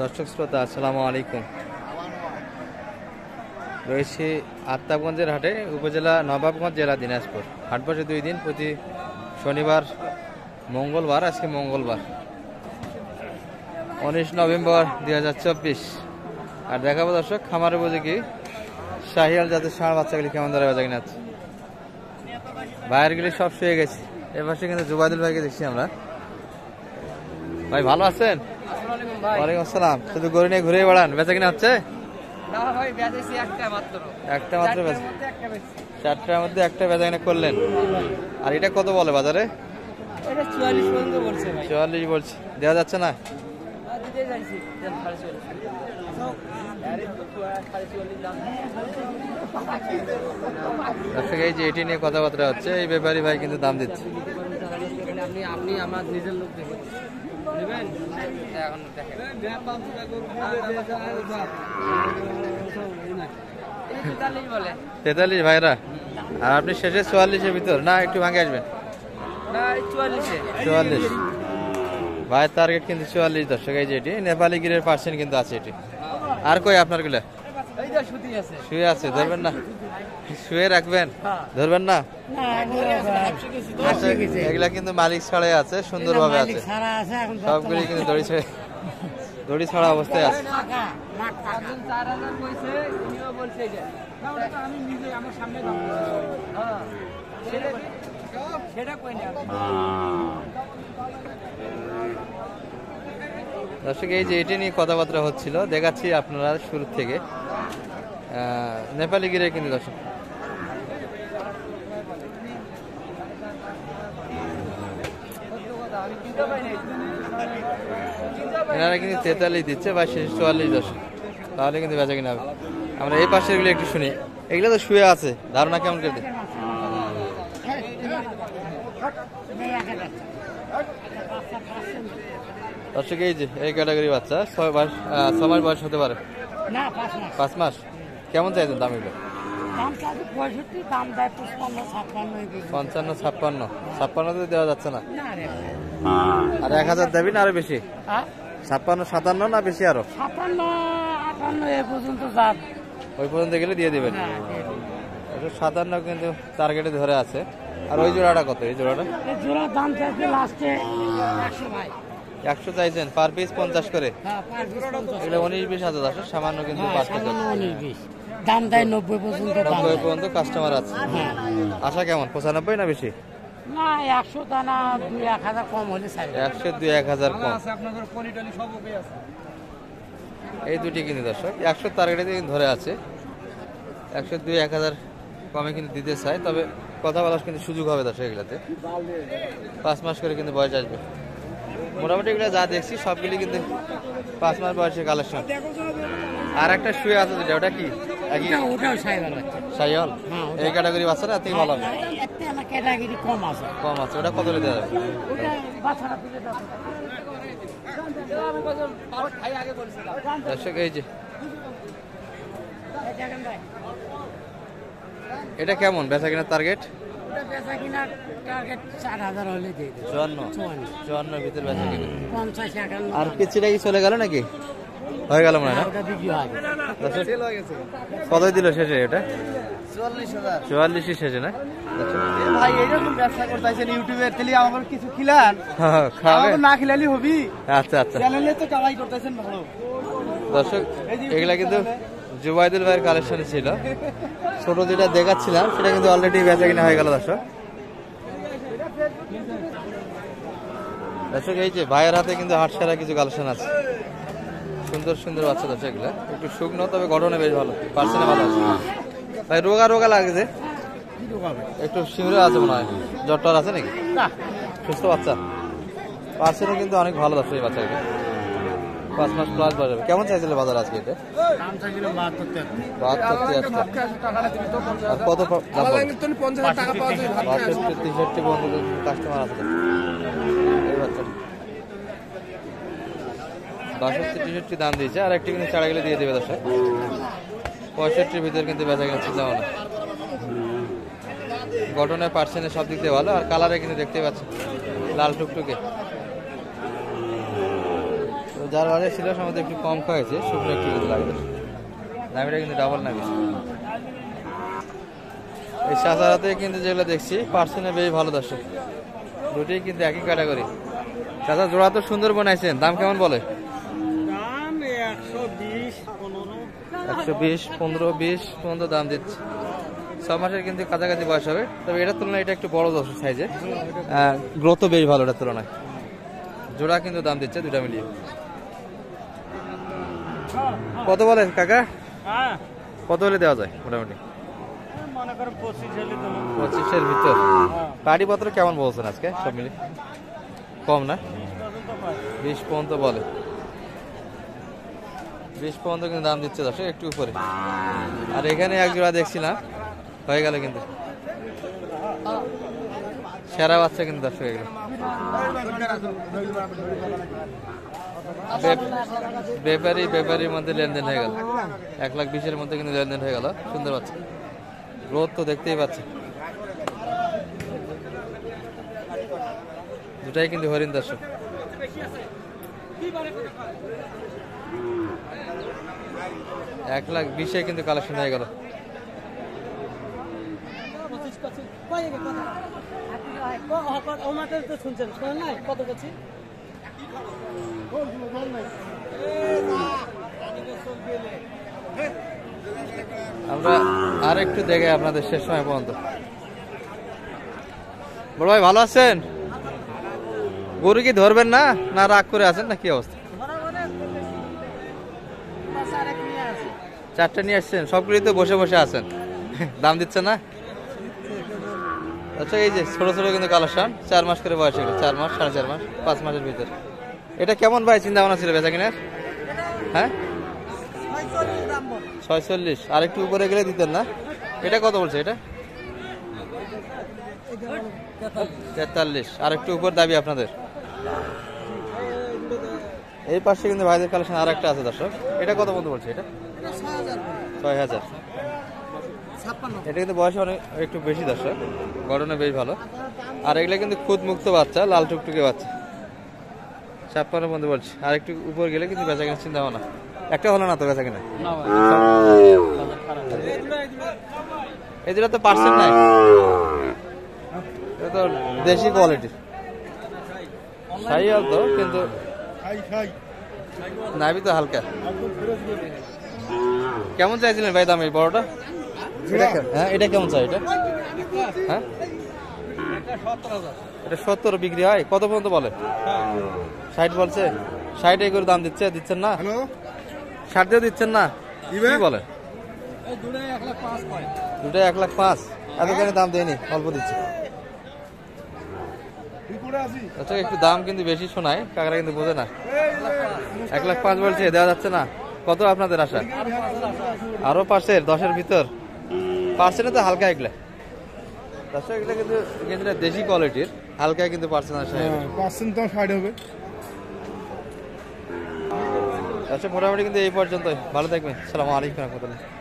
দর্শক শ্রোতা আসসালামু আলাইকুম। রয়েছে আত্তাবগঞ্জের হাটে, উপজেলা নবাবগঞ্জ, জেলা দিনাজপুর। হাট বসে 2 দিন, প্রতি শনিবার মঙ্গলবার। আজকে মঙ্গলবার 19 নভেম্বর 2024। আর দেখাবো দর্শক খামারে বুঝে কি শাহিয়াল জাতের ষাঁড় বাচ্চাগুলি কেমন ধরে বেচা কিনা। বাইরেগুলি সব শুয়ে গেছে। এ পাশে কিন্তু জুবাইদুল ভাইকে দেখছি আমরা। ভাই ভালো আছেন? ওয়ালাইকুম আসসালাম। শুধু গরু নিয়ে ঘুরে বেড়ান, বেচা কিনা হচ্ছে? একটা মাত্র বেচা, 4টার মধ্যে একটা বেচা কিনা করলেন। আর এটা কত বলে বাজারে? 44 বলছে। দেওয়া যাচ্ছে না? এই যে এটি নিয়ে কথাবার্তা হচ্ছে, এই ব্যাপারী ভাই কিন্তু দাম দিচ্ছে। আপনি আমার নিজের লোক দেখেন। বলে 43 ভাইরা। আর আপনি শেষে 44-এর ভিতর না একটু ভাঙে আসবেন? 44 ভাইয়ের টার্গেট কিন্তু 44 দর্শক। এই যে এটি নেপালি গিরের পার্সেন্ট কিন্তু আছে এটি। আর কই আপনার গুলা শুয়ে আছে? ধরবেন না? শুয়ে রাখবেন, ধরবেন না? এগুলা কিন্তু মালিক ছাড়াই আছে, সুন্দরভাবে আছে সবগুলি, কিন্তু দড়ি ছাড়া অবস্থায় আছে। দর্শক এই যে এটি নিয়ে কথাবার্তা হচ্ছিল, দেখাচ্ছি আপনারা শুরু থেকে। নেপালি গিরে কিন্তু দর্শক এনারা কিন্তু 43 দিচ্ছে বা 44 দর্শক, তাহলে কিন্তু বেচা কিনা হবে। আমরা এই পাশের গুলো একটু শুনি। এগুলো তো শুয়ে আছে, ধারণা কেমন করে? দর্শক এই যে এই ক্যাটাগরি বাচ্চা 6 মাস বয়স হতে পারে, 5 মাস। কেমন চাইছেন দাম? এগুলো 55-56 তো দেওয়া যাচ্ছে না। আর 1000 দেবেন আরো বেশি? 56-57 না বেশি? আরো 57-58 ওই পর্যন্ত গেলে দিয়ে দেবেন। 57 কিন্তু টার্গেটে ধরে আছে। আর ওই জোড়াটা কত? এই জোড়াটা দাম চাইছে লাস্টে 100 চাইছেন, পার পিস 50 করে। এটা 19-20 হাজার আছে, সামান্য কিন্তু দাম দেয় 90 পর্যন্ত কাস্টমার আছে। আশা কেমন? 95 না বেশি? না 100 দানা 2-1000 কম হলে 100-1000 কম। এই দুটি কিন্তু দর্শক 100 টার্গেটে ধরে আছে। 100-1000 কমে কিন্তু দিতে চায়, তবে কথা বলার কিন্তু সুযোগ হবে দর্শক। এগুলাতে 5 মাস করে কিন্তু বয়স আসবে। মোটামুটি এগুলো যা দেখছি সবগুলি কিন্তু 5 মাস বয়সের কালেকশন। আর একটা শুয়ে আছে যেটা, ওটা কি? শাহিওয়াল। এই ক্যাটাগরি বাচ্চা না থেকে ভালো হবে? কম আছে। ওটা কত দেওয়া যাবে? দর্শক এই যে এটা কেমন বেচা কিনার টার্গেট? 54 ভিতর বেচা কিনা। আর পিছিটা কি চলে গেল নাকি? হয়ে গেল মনে হয় না? কত দিল শেষে? এটা 44 শেষে না? ভাই এইরকম ব্যবসা করতেছেন ইউটিউবের, তাহলে আমাদের কিছু খিলান, আমাদের না খিলালি হবি। আচ্ছা আচ্ছা, চ্যানেলে তো কামাই করতেছেন ভালো। দর্শক এগুলা কিন্তু জুবাইদুল ভাইয়ের কালেকশন ছিল। ছোট যেটা দেখাচ্ছিলাম সেটা কিন্তু অলরেডি বেচা কিনা হয়ে গেল দর্শক। দর্শক এই যে ভাইয়ের হাতে কিন্তু হাট সারা কিছু কালেকশন আছে, সুন্দর সুন্দর বাচ্চা দর্শক। এগুলা একটু শুকনো, তবে গঠনে বেশ ভালো, পার্সেন্টে ভালো আছে। ভাই রোগা রোগা লাগছে, একটু শিউরে আছে মনে হয়। জ্বর টর আছে নাকি? সুস্থ বাচ্চা, পার্সেন্টও কিন্তু অনেক ভালো দর্শক এই বাচ্চাগুলো। 5 মাস প্লাস বয়স হবে। কেমন চাইছিল বাজার আজকে? এটা 72-73। আর কত 65-63 পর্যন্ত কাস্টমার আছে এই বাচ্চা। 62-63 দাম দিয়েছে। আর একটি কিন্তু চারা গেলে দিয়ে দেবে দর্শক। 65 ভিতরে কিন্তু বেচা কিনা চিন্তা ভাবনা। গঠনের পার্সেন্টের সব দিক দিয়ে ভালো। আর কালারে কিন্তু দেখতে পাচ্ছেন লাল টুকটুকে। যার বাড়ি ছিল সম্ভবত একটু কম খাওয়াইছে, শুকনো একটু বেশি লাগবে। নামিটা কিন্তু ডাবল নামি। এই চাচারাতে কিন্তু যেগুলো দেখছি পার্সেন্টে বেশ ভালো দর্শক, দুটি কিন্তু একই ক্যাটাগরি। চাচা জোড়া তো সুন্দর বানাইছেন, দাম কেমন বলে? দাম 120, 120, 15, 20 পর্যন্ত দাম দিচ্ছে। 6 মাসের কিন্তু কাছাকাছি বয়স হবে, তবে এটার তুলনায় এটা একটু বড় দর্শক সাইজে, গ্রোথও বেশ ভালো এটার তুলনায়। জোড়া কিন্তু দাম দিচ্ছে দুটা মিলিয়ে। কত বলে কাকা? হ্যাঁ কত হলে দেওয়া যায় মোটামুটি? মনে করো 25 হলে তো 25-এর ভিতর। গাড়িপত্র কেমন বলছেন আজকে সব মিলে? কম না? 20 পর্যন্ত বলে। 20 পর্যন্ত কিন্তু দাম দিচ্ছে দর্শক, একটু উপরে। আর এখানে এক জোড়া দেখছি না, হয়ে গেল কিন্তু সেরা বাচ্চা কিন্তু দর্শক এগুলো। ব্যাপারীর মধ্যে লেনদেন হয়ে গেল, 1,20,000-এর মধ্যে কিন্তু লেনদেন হয়ে গেল। সুন্দর বাচ্চা, গ্রোথ তো দেখতেই পাচ্ছে। দুটাই কিন্তু হরিণ দর্শক। $1,20,000 কিন্তু কালেকশন হয়ে গেল। আমরা আর একটু দেখে আপনাদের শেষ সময় পর্যন্ত। বড় ভাই ভালো আছেন? গরু কি ধরবেন না, না রাগ করে আছেন, না কি অবস্থা? 4টা নিয়ে আসছেন, সবগুলি তো বসে বসে আছেন, দাম দিচ্ছেন না? আচ্ছা, এই যে ছোট ছোট কিন্তু কালেকশন, 4 মাস করে বয়স, এগুলো 4 মাস, 4.5 মাস, 5 মাসের ভিতর। এটা কেমন ভাই চিন্তা ভাবনা ছিল বেচা কিনার? হ্যাঁ 46, আর একটু উপরে গেলে দিতেন না? এটা কত বলছে? এটা 43, আর একটু উপর দাবি আপনাদের। এই পাশে কিন্তু ভাইদের কালেকশন আর একটা আছে দর্শক, এটা কত বলতে বলছে? এটা 6,000। এটা কিন্তু বয়স অনেক একটু বেশি দর্শক, গঠনে বেশ ভালো। আর এগুলো কিন্তু খুদ মুক্ত বাচ্চা, লাল টুকটুকে বাচ্চা। 56 বন্ধু বলছি, আর একটু উপর গেলে কিন্তু বেচা কেনার চিন্তা ভাবনা। একটা হলো না তো বেচা কিনা? এই দুটো তো পার্সেন্ট নাই, এটা তো দেশি কোয়ালিটির শাহিওয়াল তো, কিন্তু নাভি তো হালকা। কেমন চাইছিলেন ভাই দাম এই বড়টা? হ্যাঁ এটা কেমন চাই? এটা হ্যাঁ এটা 70 বিক্রি হয়। কত পর্যন্ত বলে? 60 বলছে। 60 করে দাম দিচ্ছেন না? 60 দিচ্ছেন না? কি বলে? দুটাই 1,05,000। এতখানি দাম দেয়নি, অল্প দিচ্ছে। আচ্ছা, একটু দাম কিন্তু বেশি শোনায়, কাকারা কিন্তু বোঝে না। 1,05,000 বলছে, দেওয়া যাচ্ছে না। কত আপনাদের আশা? আরো 10-এর ভিতর। পার্সেন্টে তো হালকা এগুলা দর্শক, এগুলো কিন্তু দেশি কোয়ালিটির, হালকা কিন্তু পার্সেন্ট আসে। পার্সেন্ট তো 60 হবে। আচ্ছা, মোটামুটি কিন্তু এই পর্যন্তই। ভালো থাকবেন। আসসালামু আলাইকুম রহমতুল্লাহ।